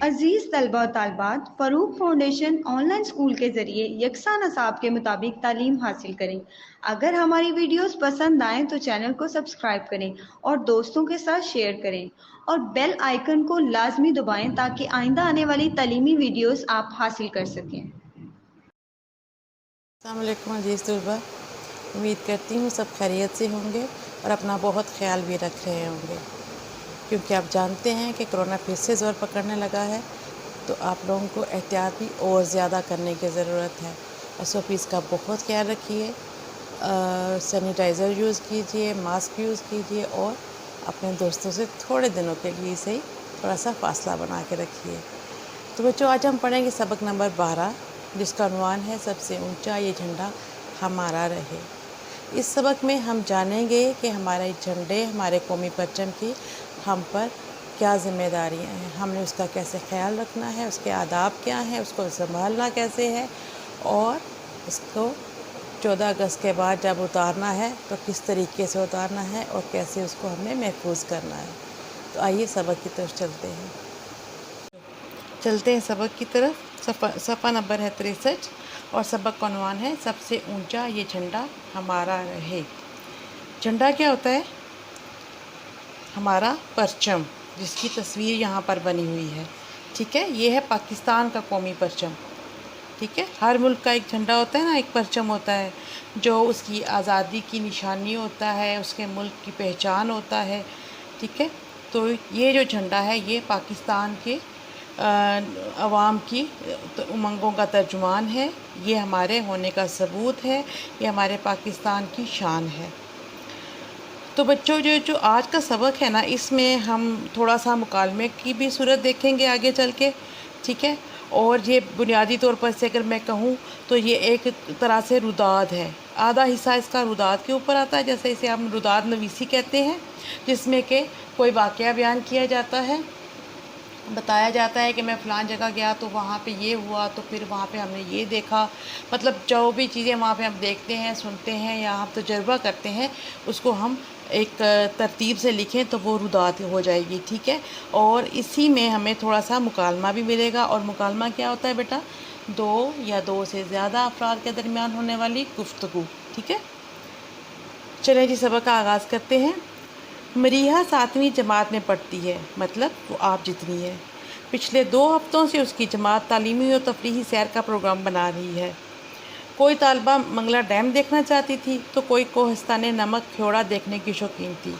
عزیز طلبہ و طالبات، Farooq foundation on line school کے ذریعے یکساں نصاب کے مطابق تعلیم حاصل کریں۔ اگر ہماری ویڈیوز پسند آئیں تو چینل کو سبسکرائب کریں اور دوستوں کے ساتھ شیئر کریں اور بیل آئیکن کو لازمی دبائیں تاکہ آئندہ آنے والی تعلیمی ویڈیوز آپ حاصل کر سکیں۔ السلام علیکم عزیز طلبہ، امید کرتی ہوں سب خیریت سے ہوں گے اور اپنا بہت خیال بھی رکھ رہے ہوں گے، کیونکہ آپ جانتے ہیں کہ کرونا پھر سے زور پکڑنے لگا ہے، تو آپ لوگوں کو احتیاط بھی اور زیادہ کرنے کی ضرورت ہے۔ SOPs کا بہت خیال رکھیے، سینیٹائزر یوز کیجئے، ماسک یوز کیجئے اور اپنے دوستوں سے تھوڑے دنوں کے لیے سے ہی تھوڑا سا فاصلہ بنا کے رکھیے۔ تو بچوں، آج ہم پڑھیں گے سبق نمبر 12، جس کا عنوان ہے سب سے اونچا یہ جھنڈا ہمارا رہے۔ اس سبق میں ہم جانیں گے کہ ہمارے جھنڈے، ہمارے قومی پرچم کی ہم پر کیا ذمہ داریاں ہیں، ہم نے اس کا کیسے خیال رکھنا ہے، اس کے آداب کیا ہیں، اس کو سنبھالنا کیسے ہے، اور اس کو 14 اگست کے بعد جب اتارنا ہے تو کس طریقے سے اتارنا ہے اور کیسے اس کو ہم نے محفوظ کرنا ہے۔ تو آئیے سبق کی طرف چلتے ہیں سبق کی طرف۔ صفحہ نمبر ہے 63 اور سبق کا عنوان ہے سب سے اونچا یہ جھنڈا ہمارا رہے۔ جھنڈا کیا ہوتا ہے؟ ہمارا پرچم، جس کی تصویر یہاں پر بنی ہوئی ہے، ٹھیک ہے؟ یہ ہے پاکستان کا قومی پرچم، ٹھیک ہے؟ ہر ملک کا ایک جھنڈا ہوتا ہے نا، ایک پرچم ہوتا ہے جو اس کی آزادی کی نشانی ہوتا ہے، اس کے ملک کی پہچان ہوتا ہے، ٹھیک ہے؟ تو یہ جو جھنڈا ہے یہ پاکستان کے عوام کی امنگوں کا ترجمان ہے، یہ ہمارے ہونے کا ثبوت ہے، یہ ہمارے پاکستان کی شان ہے۔ تو بچوں، جو آج کا سبق ہے نا، اس میں ہم تھوڑا سا مکالمے کی بھی صورت دیکھیں گے آگے چل کے، ٹھیک ہے؟ اور یہ بنیادی طور پر سے اگر میں کہوں تو یہ ایک طرح سے روداد ہے، آدھا حصہ اس کا روداد کے اوپر آتا ہے، جیسے اسے ہم روداد نویسی کہتے ہیں، جس میں کہ کوئی واقعہ بیان کیا جاتا ہے، بتایا جاتا ہے کہ میں فلان جگہ گیا تو وہاں پہ یہ ہوا، تو پھر وہاں پہ ہم نے یہ دیکھا، مطلب جو بھی چیزیں وہاں پہ ہم دیکھتے ہیں، سنتے ہیں یا ہم تجربہ کرتے ہیں، اس کو ہم ایک ترتیب سے لکھیں تو وہ روداد ہو جائے گی، ٹھیک ہے؟ اور اسی میں ہمیں تھوڑا سا مکالمہ بھی ملے گا، اور مکالمہ کیا ہوتا ہے بیٹا؟ دو یا دو سے زیادہ افراد کے درمیان ہونے والی گفتگو، ٹھیک ہے؟ چلیں جی، سبق کا آغاز کرتے ہیں۔ مریحہ 7ویں جماعت میں پڑھتی ہے، مطلب وہ آپ جتنی ہے۔ پچھلے 2 ہفتوں سے اس کی جماعت تعلیمی اور تفریحی سیر کا پروگرام بنا رہی ہے۔ کوئی طالبہ منگلا ڈیم دیکھنا چاہتی تھی تو کوئی کوہستان نمک کھیوڑا دیکھنے کی شوقین تھی،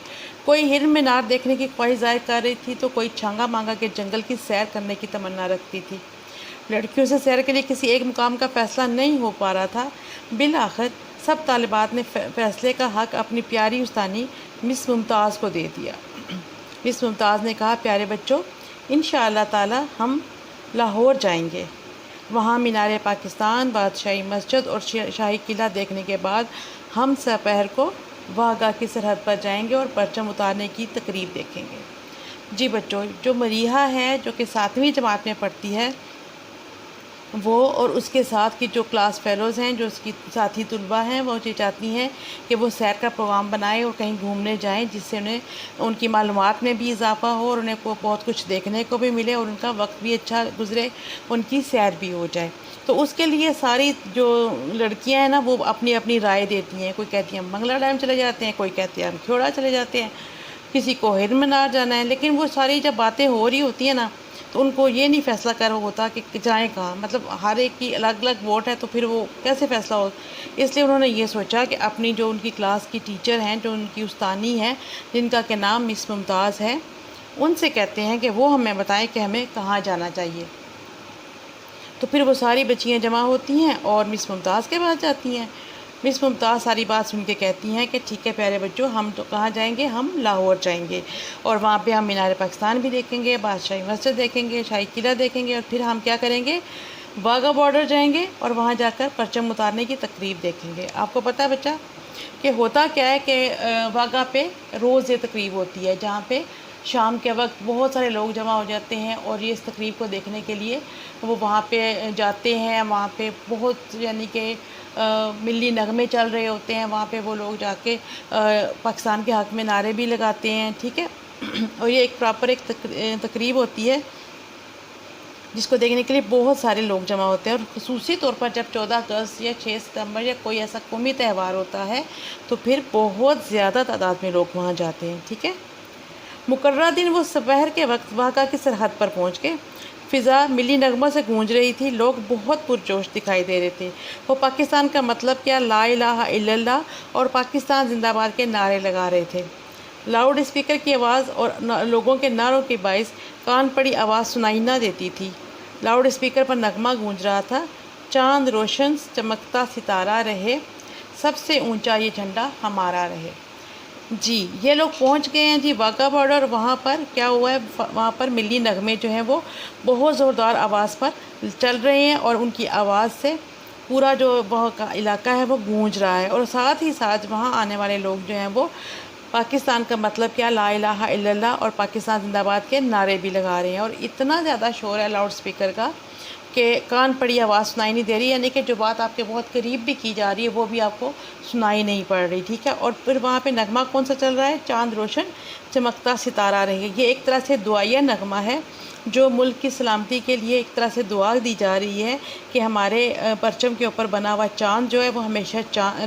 کوئی ہرن مینار دیکھنے کی خواہش ظاہر کر رہی تھی تو کوئی چھانگا مانگا کے جنگل کی سیر کرنے کی تمنا رکھتی تھی۔ لڑکیوں سے سیر کے لیے کسی ایک مقام کا فیصلہ نہیں ہو پا رہا تھا۔ بالآخر سب طالبات نے فیصلے کا حق اپنی پیاری استانی مس ممتاز کو دے دیا۔ مس ممتاز نے کہا، پیارے بچوں، انشاءاللہ تعالی ہم لاہور جائیں گے۔ وہاں مینار پاکستان، بادشاہی مسجد اور شاہی قلعہ دیکھنے کے بعد ہم دوپہر کو واہگہ کی سرحد پر جائیں گے اور پرچم اتارنے کی تقریب دیکھیں گے۔ جی بچوں، جو مریحہ ہے، جو کہ 7ویں جماعت میں پڑھتی ہے، وہ اور اس کے ساتھ کی جو کلاس فیلوز ہیں، جو اس کی ساتھی طلبہ ہیں، وہ یہ چاہتی ہیں کہ وہ سیر کا پروگرام بنائیں اور کہیں گھومنے جائیں، جس سے انہیں ان کی معلومات میں بھی اضافہ ہو اور انہیں بہت کچھ دیکھنے کو بھی ملے اور ان کا وقت بھی اچھا گزرے، ان کی سیر بھی ہو جائے۔ تو اس کے لیے ساری جو لڑکیاں ہیں نا، وہ اپنی اپنی رائے دیتی ہیں۔ کوئی کہتی ہے ہم منگلا ڈیم چلے جاتے ہیں، کوئی کہتی ہے ہم کھیوڑا چلے جاتے ہیں، کسی کو ہرن مینار جانا ہے۔ لیکن وہ ساری جب باتیں ہو رہی ہوتی ہیں نا، تو ان کو یہ نہیں فیصلہ کر ہوتا کہ جائیں کہاں، مطلب ہر ایک کی الگ الگ ووٹ ہے، تو پھر وہ کیسے فیصلہ ہو؟ اس لیے انہوں نے یہ سوچا کہ اپنی جو ان کی کلاس کی ٹیچر ہیں، جو ان کی استانی ہیں، جن کا کہ نام مس ممتاز ہے، ان سے کہتے ہیں کہ وہ ہمیں بتائیں کہ ہمیں کہاں جانا چاہیے۔ تو پھر وہ ساری بچیاں جمع ہوتی ہیں اور مس ممتاز کے پاس جاتی ہیں۔ مس ممتاز ساری بات سن کے کہتی ہیں کہ ٹھیک ہے پیارے بچوں، ہم تو کہاں جائیں گے؟ ہم لاہور جائیں گے، اور وہاں پہ ہم مینار پاکستان بھی دیکھیں گے، بادشاہی مسجد دیکھیں گے، شاہی قلعہ دیکھیں گے، اور پھر ہم کیا کریں گے؟ واہگہ بارڈر جائیں گے اور وہاں جا کر پرچم اتارنے کی تقریب دیکھیں گے۔ آپ کو پتہ ہے بچہ کہ ہوتا کیا ہے کہ واہگہ پہ روز یہ تقریب ہوتی ہے، جہاں پہ شام کے وقت بہت سارے لوگ جمع ہو جاتے ہیں اور یہ اس تقریب کو دیکھنے کے لیے وہ وہاں پہ جاتے ہیں۔ وہاں پہ بہت یعنی کہ ملی نغمے چل رہے ہوتے ہیں، وہاں پہ وہ لوگ جا کے پاکستان کے حق میں نعرے بھی لگاتے ہیں، ٹھیک ہے؟ اور یہ ایک پراپر ایک تقریب ہوتی ہے جس کو دیکھنے کے لیے بہت سارے لوگ جمع ہوتے ہیں، اور خصوصی طور پر جب 14 اگست یا 6 ستمبر یا کوئی ایسا قومی تہوار ہوتا ہے تو پھر بہت زیادہ تعداد میں لوگ وہاں جاتے ہیں، ٹھیک ہے۔ مقررہ دن وہ سپہر کے وقت واقعہ کی سرحد پر پہنچ گئے۔ فضا ملی نغموں سے گونج رہی تھی، لوگ بہت پرجوش دکھائی دے رہے تھے۔ وہ پاکستان کا مطلب کیا، لا الہ الا اللہ اور پاکستان زندہ باد کے نعرے لگا رہے تھے۔ لاؤڈ اسپیکر کی آواز اور لوگوں کے نعروں کے باعث کان پڑی آواز سنائی نہ دیتی تھی۔ لاؤڈ اسپیکر پر نغمہ گونج رہا تھا، چاند روشن چمکتا ستارہ رہے، سب سے اونچا یہ جھنڈا ہمارا رہے۔ جی یہ لوگ پہنچ گئے ہیں جی واگا بارڈر، وہاں پر کیا ہوا ہے، وہاں پر ملی نغمے جو ہیں وہ بہت زوردار آواز پر چل رہے ہیں، اور ان کی آواز سے پورا جو وہاں کا علاقہ ہے وہ گونج رہا ہے، اور ساتھ ہی ساتھ وہاں آنے والے لوگ جو ہیں وہ پاکستان کا مطلب کیا، لا الہ الا اللہ اور پاکستان زندہ باد کے نعرے بھی لگا رہے ہیں، اور اتنا زیادہ شور ہے لاؤڈ اسپیکر کا کہ کان پڑی آواز سنائی نہیں دے رہی، یعنی کہ جو بات آپ کے بہت قریب بھی کی جا رہی ہے وہ بھی آپ کو سنائی نہیں پڑ رہی، ٹھیک ہے۔ اور پھر وہاں پہ نغمہ کون سا چل رہا ہے، چاند روشن چمکتا ستارہ رہے۔ یہ ایک طرح سے دعائیہ نغمہ ہے جو ملک کی سلامتی کے لیے ایک طرح سے دعا دی جا رہی ہے کہ ہمارے پرچم کے اوپر بنا ہوا چاند جو ہے وہ ہمیشہ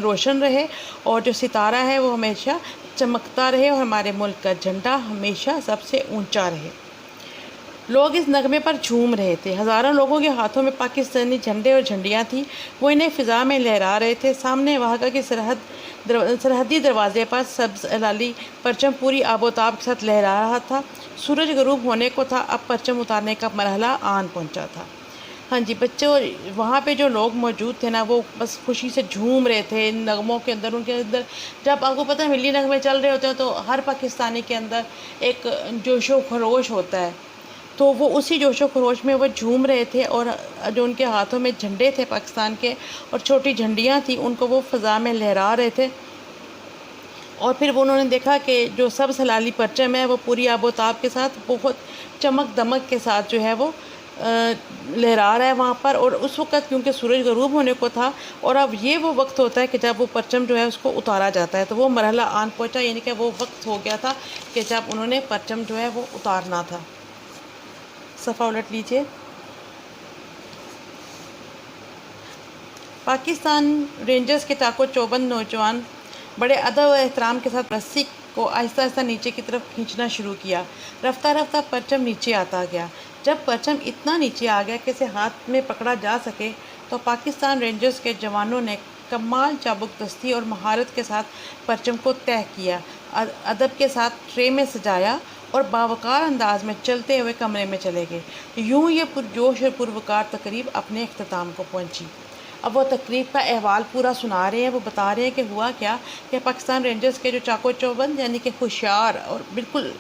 روشن رہے، اور جو ستارہ ہے وہ ہمیشہ چمکتا رہے، اور ہمارے ملک کا جھنڈا ہمیشہ سب سے اونچا رہے۔ لوگ اس نغمے پر جھوم رہے تھے، ہزاروں لوگوں کے ہاتھوں میں پاکستانی جھنڈے اور جھنڈیاں تھیں، وہ انہیں فضا میں لہرا رہے تھے۔ سامنے واگا کی سرحدی دروازے پر سبز ہلالی پرچم پوری آب و تاب کے ساتھ لہرا رہا تھا۔ سورج غروب ہونے کو تھا، اب پرچم اتارنے کا مرحلہ آن پہنچا تھا۔ ہاں جی بچوں، وہاں پہ جو لوگ موجود تھے نا وہ بس خوشی سے جھوم رہے تھے نغموں کے اندر، ان کے اندر جب آپ کو پتہ ہے ملی نغمے چل رہے ہوتے ہیں تو ہر پاکستانی کے اندر ایک جوش و خروش ہوتا ہے، تو وہ اسی جوش و خروش میں وہ جھوم رہے تھے، اور جو ان کے ہاتھوں میں جھنڈے تھے پاکستان کے اور چھوٹی جھنڈیاں تھیں ان کو وہ فضا میں لہرا رہے تھے، اور پھر وہ انہوں نے دیکھا کہ جو سبز ہلالی پرچم ہے وہ پوری آب و تاب کے ساتھ بہت چمک دمک کے ساتھ جو ہے وہ لہرا رہا ہے وہاں پر، اور اس وقت کیونکہ سورج غروب ہونے کو تھا، اور اب یہ وہ وقت ہوتا ہے کہ جب وہ پرچم جو ہے اس کو اتارا جاتا ہے، تو وہ مرحلہ آن پہنچا، یعنی کہ وہ وقت ہو گیا تھا کہ جب انہوں نے پرچم جو ہے وہ اتارنا تھا۔ صفحہ الٹ لیجئے۔ پاکستان رینجرز کے چاق و چوبند نوجوان بڑے ادب و احترام کے ساتھ رسی کو آہستہ آہستہ نیچے کی طرف کھینچنا شروع کیا۔ رفتہ رفتہ پرچم نیچے آتا گیا۔ جب پرچم اتنا نیچے آ گیا کہ اسے ہاتھ میں پکڑا جا سکے تو پاکستان رینجرز کے جوانوں نے کمال چابک دستی اور مہارت کے ساتھ پرچم کو طے کیا، ادب کے ساتھ ٹرے میں سجایا اور باوقار انداز میں چلتے ہوئے کمرے میں چلے گئے۔ یوں یہ پرجوش اور پروقار تقریب اپنے اختتام کو پہنچی۔ اب وہ تقریب کا احوال پورا سنا رہے ہیں، وہ بتا رہے ہیں کہ ہوا کیا کہ پاکستان رینجرز کے جو چاق و چوبند یعنی کہ ہوشیار اور بالکل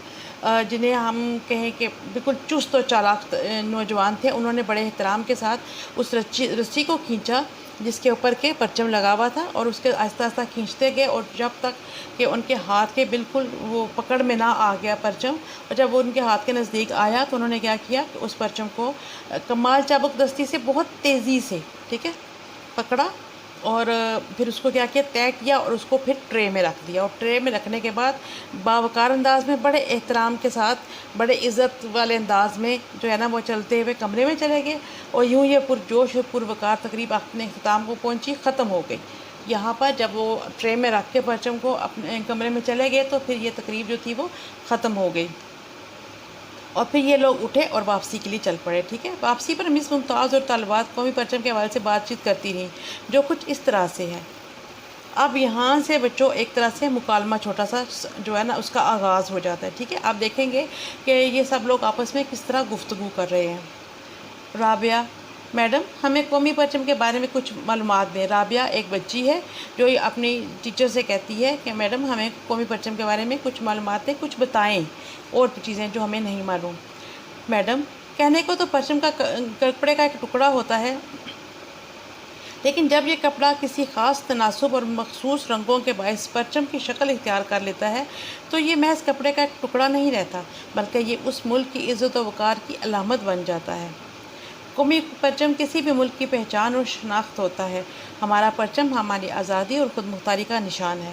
جنہیں ہم کہیں کہ بالکل چست اور چالاک نوجوان تھے، انہوں نے بڑے احترام کے ساتھ اس رسی کو کھینچا جس کے اوپر کے پرچم لگا ہوا تھا، اور اس کے آہستہ آہستہ کھینچتے گئے، اور جب تک کہ ان کے ہاتھ کے بالکل وہ پکڑ میں نہ آ گیا پرچم، اور جب وہ ان کے ہاتھ کے نزدیک آیا تو انہوں نے کیا کیا کہ اس پرچم کو کمال چابک دستی سے بہت تیزی سے ٹھیک ہے پکڑا، اور پھر اس کو کیا کیا طے کیا، اور اس کو پھر ٹرے میں رکھ دیا، اور ٹرے میں رکھنے کے بعد باوقار انداز میں بڑے احترام کے ساتھ بڑے عزت والے انداز میں جو ہے نا وہ چلتے ہوئے کمرے میں چلے گئے، اور یوں یہ پرجوش اور پروقار تقریب اپنے اختتام کو پہنچی، ختم ہو گئی۔ یہاں پر جب وہ ٹرے میں رکھ کے پرچم کو اپنے کمرے میں چلے گئے تو پھر یہ تقریب جو تھی وہ ختم ہو گئی، اور پھر یہ لوگ اٹھے اور واپسی کے لیے چل پڑے، ٹھیک ہے۔ واپسی پر مس ممتاز اور طالبات قومی پرچم کے حوالے سے بات چیت کرتی رہیں، جو کچھ اس طرح سے ہے۔ اب یہاں سے بچوں ایک طرح سے مکالمہ چھوٹا سا جو ہے نا اس کا آغاز ہو جاتا ہے، ٹھیک ہے۔ آپ دیکھیں گے کہ یہ سب لوگ آپس میں کس طرح گفتگو کر رہے ہیں۔ رابعہ: میڈم ہمیں قومی پرچم کے بارے میں کچھ معلومات دیں۔ رابعہ ایک بچی ہے جو اپنی ٹیچر سے کہتی ہے کہ میڈم ہمیں قومی پرچم کے بارے میں کچھ معلومات دیں، کچھ بتائیں اور چیزیں جو ہمیں نہیں معلوم۔ میڈم کہنے کو تو پرچم کا کپڑے کا ایک ٹکڑا ہوتا ہے، لیکن جب یہ کپڑا کسی خاص تناسب اور مخصوص رنگوں کے باعث پرچم کی شکل اختیار کر لیتا ہے تو یہ محض کپڑے کا ایک ٹکڑا نہیں رہتا، بلکہ یہ اس ملک کی عزت و وقار کی علامت بن جاتا ہے۔ قومی پرچم کسی بھی ملک کی پہچان اور شناخت ہوتا ہے۔ ہمارا پرچم ہماری آزادی اور خود مختاری کا نشان ہے۔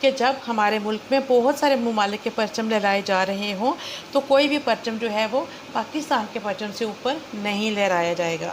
کہ جب ہمارے ملک میں بہت سارے ممالک کے پرچم لہرائے جا رہے ہوں تو کوئی بھی پرچم جو ہے وہ پاکستان کے پرچم سے اوپر نہیں لہرایا جائے گا۔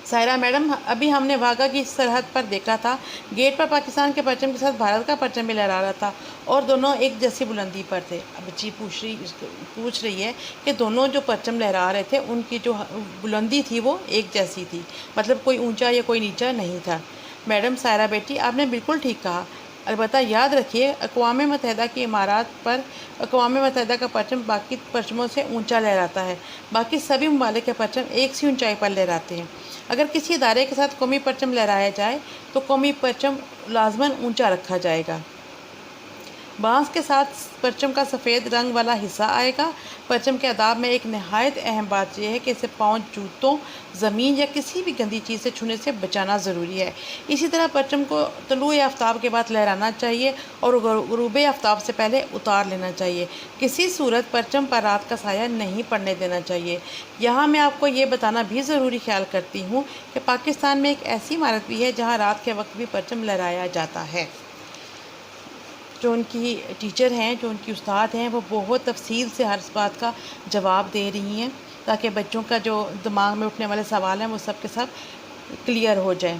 سائرہ میڈم، ابھی ہم نے واگا کی سرحد پر دیکھا تھا، گیٹ پر پاکستان کے پرچم کے ساتھ بھارت کا پرچم بھی لہرا رہا تھا اور دونوں ایک جیسی بلندی پر تھے۔ اب بچی پوچھ رہی ہے کہ دونوں جو پرچم لہرا رہے تھے ان کی جو بلندی تھی وہ ایک جیسی تھی، مطلب کوئی اونچا یا کوئی نیچا نہیں تھا۔ میڈم سائرہ بیٹی، آپ نے بالکل ٹھیک کہا، البتہ یاد رکھیے اقوام متحدہ کی عمارات پر اقوام متحدہ کا پرچم باقی پرچموں سے اونچا لہراتا ہے، باقی سبھی ممالک کے پرچم ایک سی اونچائی پر لہراتے ہیں۔ اگر کسی ادارے کے ساتھ قومی پرچم لہرایا جائے تو قومی پرچم لازماً اونچا رکھا جائے گا۔ بانس کے ساتھ پرچم کا سفید رنگ والا حصہ آئے گا۔ پرچم کے آداب میں ایک نہایت اہم بات یہ ہے کہ اسے پاؤں، جوتوں، زمین یا کسی بھی گندی چیز سے چھونے سے بچانا ضروری ہے۔ اسی طرح پرچم کو طلوع آفتاب کے بعد لہرانا چاہیے اور غروب آفتاب سے پہلے اتار لینا چاہیے۔ کسی صورت پرچم پر رات کا سایہ نہیں پڑنے دینا چاہیے۔ یہاں میں آپ کو یہ بتانا بھی ضروری خیال کرتی ہوں کہ پاکستان میں ایک ایسی عمارت بھی ہے جہاں رات کے وقت بھی پرچم لہرایا جاتا ہے۔ جو ان کی ٹیچر ہیں، جو ان کی استاد ہیں، وہ بہت تفصیل سے ہر بات کا جواب دے رہی ہیں تاکہ بچوں کا جو دماغ میں اٹھنے والے سوال ہیں وہ سب کے سب کلیئر ہو جائیں۔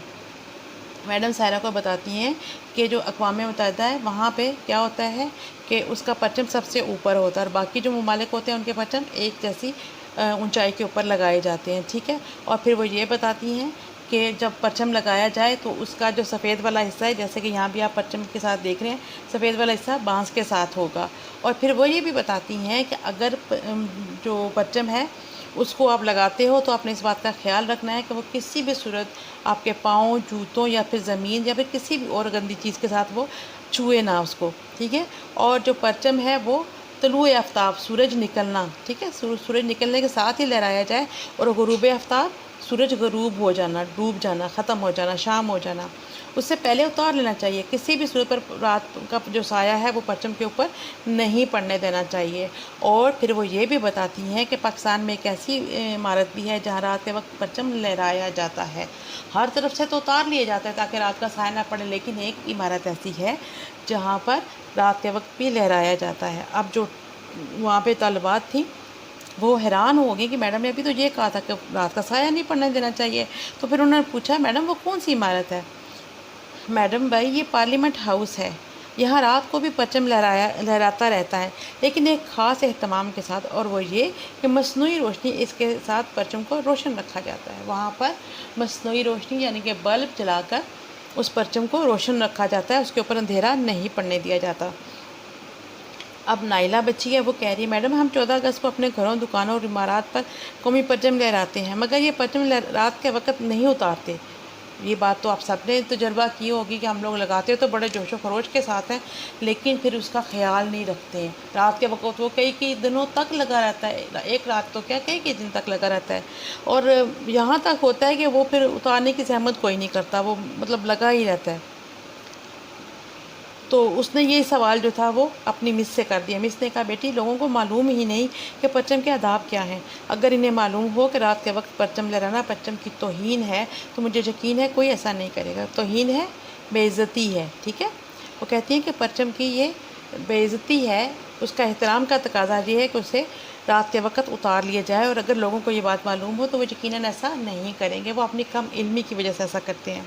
میڈم سائرہ کو بتاتی ہیں کہ جو اقوام متحدہ ہے وہاں پہ کیا ہوتا ہے کہ اس کا پرچم سب سے اوپر ہوتا ہے اور باقی جو ممالک ہوتے ہیں ان کے پرچم ایک جیسی اونچائی کے اوپر لگائے جاتے ہیں، ٹھیک ہے۔ اور پھر وہ یہ بتاتی ہیں کہ جب پرچم لگایا جائے تو اس کا جو سفید والا حصہ ہے، جیسے کہ یہاں بھی آپ پرچم کے ساتھ دیکھ رہے ہیں، سفید والا حصہ بانس کے ساتھ ہوگا۔ اور پھر وہ یہ بھی بتاتی ہیں کہ اگر جو پرچم ہے اس کو آپ لگاتے ہو تو آپ نے اس بات کا خیال رکھنا ہے کہ وہ کسی بھی صورت آپ کے پاؤں، جوتوں یا پھر زمین یا پھر کسی بھی اور گندی چیز کے ساتھ وہ چھوئے نہ اس کو، ٹھیک ہے۔ اور جو پرچم ہے وہ طلوع آفتاب، سورج نکلنا، ٹھیک ہے، سورج نکلنے کے ساتھ ہی لہرایا جائے اور غروب آفتاب، سورج غروب ہو جانا، ڈوب جانا، ختم ہو جانا، شام ہو جانا، اس سے پہلے اتار لینا چاہیے۔ کسی بھی صورت پر رات کا جو سایہ ہے وہ پرچم کے اوپر نہیں پڑنے دینا چاہیے۔ اور پھر وہ یہ بھی بتاتی ہیں کہ پاکستان میں ایک ایسی عمارت بھی ہے جہاں رات کے وقت پرچم لہرایا جاتا ہے۔ ہر طرف سے تو اتار لیا جاتا ہے تاکہ رات کا سایہ نہ پڑے، لیکن ایک عمارت ایسی ہے جہاں پر رات کے وقت بھی لہرایا جاتا ہے۔ اب جو وہاں پہ طالبات تھیں وہ حیران ہو گئی کہ میڈم نے ابھی تو یہ کہا تھا کہ رات کا سایہ نہیں پڑنے دینا چاہیے، تو پھر انہوں نے پوچھا میڈم وہ کون سی عمارت ہے؟ میڈم بھائی یہ پارلیمنٹ ہاؤس ہے، یہاں رات کو بھی پرچم لہراتا رہتا ہے، لیکن ایک خاص اہتمام کے ساتھ، اور وہ یہ کہ مصنوعی روشنی اس کے ساتھ پرچم کو روشن رکھا جاتا ہے۔ وہاں پر مصنوعی روشنی یعنی کہ بلب جلا کر اس پرچم کو روشن رکھا جاتا ہے، اس کے اوپر اندھیرا نہیں پڑنے دیا جاتا۔ اب نائلہ بچی ہے، وہ کہہ رہی ہے میڈم ہم 14 اگست کو اپنے گھروں، دکانوں اور عمارات پر قومی پرچم لہراتے ہیں، مگر یہ پرچم رات کے وقت نہیں اتارتے۔ یہ بات تو آپ سب نے تجربہ کی ہوگی کہ ہم لوگ لگاتے تو بڑے جوش و خروش کے ساتھ ہیں، لیکن پھر اس کا خیال نہیں رکھتے ہیں۔ رات کے وقت وہ کئی دنوں تک لگا رہتا ہے، ایک رات تو کیا کئی دن تک لگا رہتا ہے، اور یہاں تک ہوتا ہے کہ وہ پھر اتارنے کی زحمت کوئی نہیں کرتا، وہ مطلب لگا ہی رہتا ہے۔ تو اس نے یہ سوال جو تھا وہ اپنی مس سے کر دیا۔ مس نے کہا بیٹی لوگوں کو معلوم ہی نہیں کہ پرچم کے آداب کیا ہیں، اگر انہیں معلوم ہو کہ رات کے وقت پرچم لہرانا پرچم کی توہین ہے تو مجھے یقین ہے کوئی ایسا نہیں کرے گا۔ توہین ہے، بے عزتی ہے، ٹھیک ہے۔ وہ کہتی ہیں کہ پرچم کی یہ بے عزتی ہے، اس کا احترام کا تقاضا یہ ہے کہ اسے رات کے وقت اتار لیا جائے، اور اگر لوگوں کو یہ بات معلوم ہو تو وہ یقیناً ایسا نہیں کریں گے، وہ اپنی کم علمی کی وجہ سے ایسا کرتے ہیں۔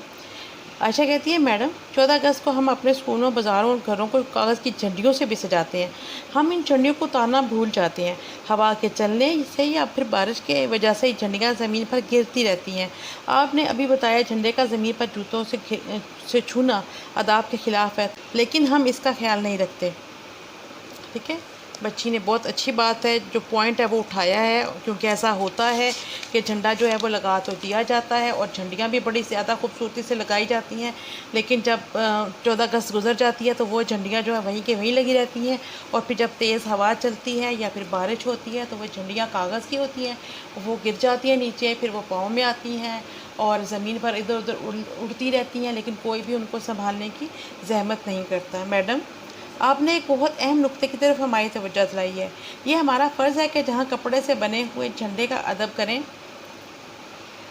عائشہ کہتی ہے میڈم 14 اگست کو ہم اپنے اسکولوں، بازاروں اور گھروں کو کاغذ کی جھنڈیوں سے بھی سجاتے ہیں۔ ہم ان جھنڈیوں کو اتارنا بھول جاتے ہیں، ہوا کے چلنے سے یا پھر بارش کے وجہ سے جھنڈیاں زمین پر گرتی رہتی ہیں۔ آپ نے ابھی بتایا جھنڈے کا زمین پر جوتوں سے چھونا آداب کے خلاف ہے، لیکن ہم اس کا خیال نہیں رکھتے، ٹھیک ہے۔ بچی نے بہت اچھی بات ہے، جو پوائنٹ ہے وہ اٹھایا ہے، کیونکہ ایسا ہوتا ہے کہ جھنڈا جو ہے وہ لگا تو دیا جاتا ہے اور جھنڈیاں بھی بڑی زیادہ خوبصورتی سے لگائی جاتی ہیں، لیکن جب 14 اگست گزر جاتی ہے تو وہ جھنڈیاں جو ہے وہیں کے وہیں لگی رہتی ہیں، اور پھر جب تیز ہوا چلتی ہے یا پھر بارش ہوتی ہے تو وہ جھنڈیاں کاغذ کی ہوتی ہیں، وہ گر جاتی ہیں نیچے، پھر وہ پاؤں میں آتی ہیں اور زمین پر ادھر ادھر اڑتی رہتی ہیں، لیکن کوئی بھی ان کو سنبھالنے کی زحمت نہیں کرتا۔ میڈم آپ نے ایک بہت اہم نقطے کی طرف ہماری توجہ دلائی ہے، یہ ہمارا فرض ہے کہ جہاں کپڑے سے بنے ہوئے جھنڈے کا ادب کریں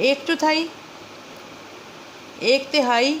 1/4, 1/3,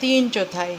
3/4।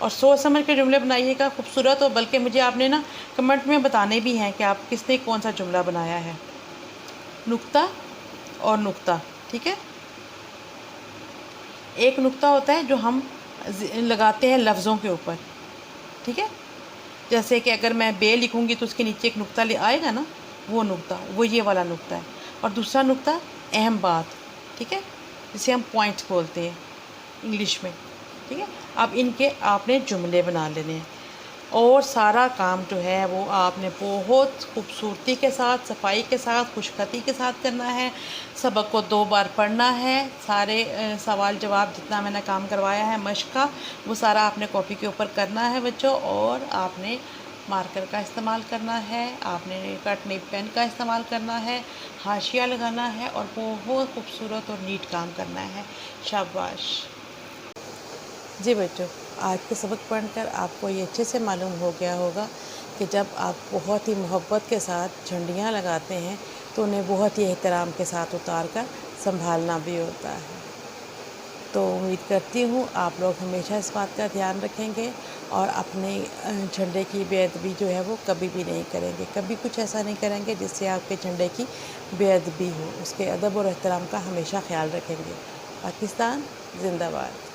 اور سوچ سمجھ کے جملے بنائیے گا خوبصورت ہو، بلکہ مجھے آپ نے نا کمنٹ میں بتانے بھی ہیں کہ آپ کس نے کون سا جملہ بنایا ہے۔ نقطہ اور نقطہ، ٹھیک ہے۔ ایک نقطہ ہوتا ہے جو ہم لگاتے ہیں لفظوں کے اوپر، ٹھیک ہے۔ جیسے کہ اگر میں بے لکھوں گی تو اس کے نیچے ایک نقطہ آئے گا نا، وہ نقطہ، وہ یہ والا نقطہ ہے۔ اور دوسرا نقطہ اہم بات، ٹھیک ہے، جسے ہم پوائنٹس بولتے ہیں انگلش میں، ٹھیک ہے۔ اب ان کے آپ نے جملے بنا لینے ہیں، اور سارا کام جو ہے وہ آپ نے بہت خوبصورتی کے ساتھ، صفائی کے ساتھ، خوش خطی کے ساتھ کرنا ہے۔ سبق کو 2 بار پڑھنا ہے، سارے سوال جواب جتنا میں نے کام کروایا ہے مشق کا، وہ سارا آپ نے کاپی کے اوپر کرنا ہے بچوں، اور آپ نے مارکر کا استعمال کرنا ہے، آپ نے کٹ نب پین کا استعمال کرنا ہے، حاشیہ لگانا ہے، اور بہت خوبصورت اور نیٹ کام کرنا ہے۔ شاباش۔ جی بچوں، آج کے سبق پڑھ کر آپ کو یہ اچھے سے معلوم ہو گیا ہوگا کہ جب آپ بہت ہی محبت کے ساتھ جھنڈیاں لگاتے ہیں تو انہیں بہت ہی احترام کے ساتھ اتار کر سنبھالنا بھی ہوتا ہے۔ تو امید کرتی ہوں آپ لوگ ہمیشہ اس بات کا دھیان رکھیں گے اور اپنے جھنڈے کی بے ادبی جو ہے وہ کبھی بھی نہیں کریں گے، کبھی کچھ ایسا نہیں کریں گے جس سے آپ کے جھنڈے کی بے ادبی ہو۔ اس کے ادب اور احترام کا ہمیشہ خیال رکھیں گے۔ پاکستان زندہ باد۔